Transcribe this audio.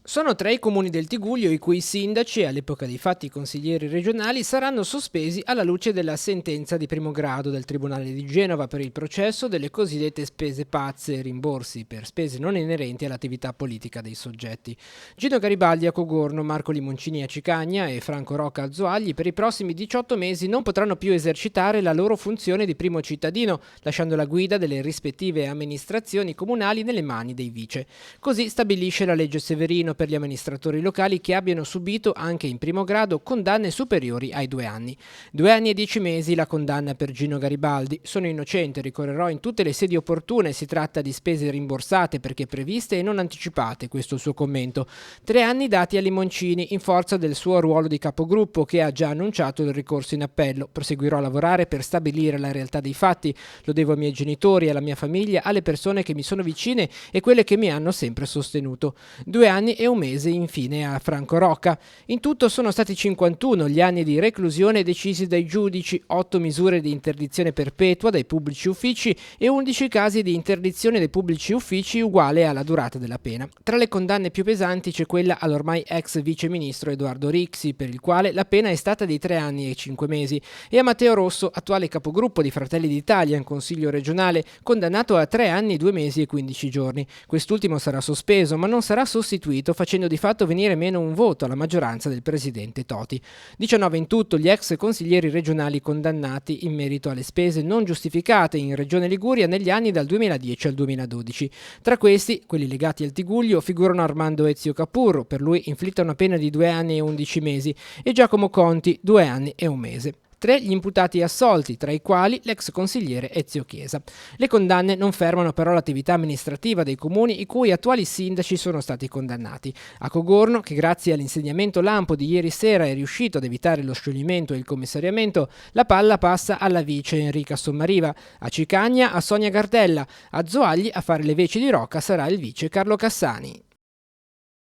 Sono tre i comuni del Tigullio i cui sindaci, all'epoca dei fatti consiglieri regionali, saranno sospesi alla luce della sentenza di primo grado del Tribunale di Genova per il processo delle cosiddette spese pazze e rimborsi per spese non inerenti all'attività politica dei soggetti. Gino Garibaldi a Cogorno, Marco Limoncini a Cicagna e Franco Rocca a Zoagli per i prossimi 18 mesi non potranno più esercitare la loro funzione di primo cittadino, lasciando la guida delle rispettive amministrazioni comunali nelle mani dei vice. Così stabilisce la legge Severino per gli amministratori locali che abbiano subito anche in primo grado condanne superiori ai 2 anni. 2 anni e 10 mesi la condanna per Gino Garibaldi. Sono innocente, ricorrerò in tutte le sedi opportune, si tratta di spese rimborsate perché previste e non anticipate, questo è il suo commento. 3 anni dati a Limoncini in forza del suo ruolo di capogruppo che ha già annunciato il ricorso in appello. Proseguirò a lavorare per stabilire la realtà dei fatti. Lo devo ai miei genitori, alla mia famiglia, alle persone che mi sono vicine e quelle che mi hanno sempre sostenuto. 2 anni e un mese infine a Franco Rocca. In tutto sono stati 51 gli anni di reclusione decisi dai giudici, 8 misure di interdizione perpetua dai pubblici uffici e 11 casi di interdizione dai pubblici uffici uguale alla durata della pena. Tra le condanne più pesanti c'è quella all'ormai ex viceministro Edoardo Rixi, per il quale la pena è stata di 3 anni e 5 mesi, e a Matteo Rosso, attuale capogruppo di Fratelli d'Italia in Consiglio regionale, condannato a 3 anni, 2 mesi e 15 giorni. Quest'ultimo sarà sospeso, ma non sarà sostituito, facendo di fatto venire meno un voto alla maggioranza del presidente Toti. 19 in tutto gli ex consiglieri regionali condannati in merito alle spese non giustificate in Regione Liguria negli anni dal 2010 al 2012. Tra questi, quelli legati al Tigullio, figurano Armando Ezio Capurro, per lui inflitta una pena di 2 anni e 11 mesi, e Giacomo Conti, 2 anni e un mese. 3 gli imputati assolti, tra i quali l'ex consigliere Ezio Chiesa. Le condanne non fermano però l'attività amministrativa dei comuni i cui attuali sindaci sono stati condannati. A Cogorno, che grazie all'insegnamento lampo di ieri sera è riuscito ad evitare lo scioglimento e il commissariamento, la palla passa alla vice Enrica Sommariva. A Cicagna a Sonia Gardella. A Zoagli a fare le veci di Rocca sarà il vice Carlo Cassani.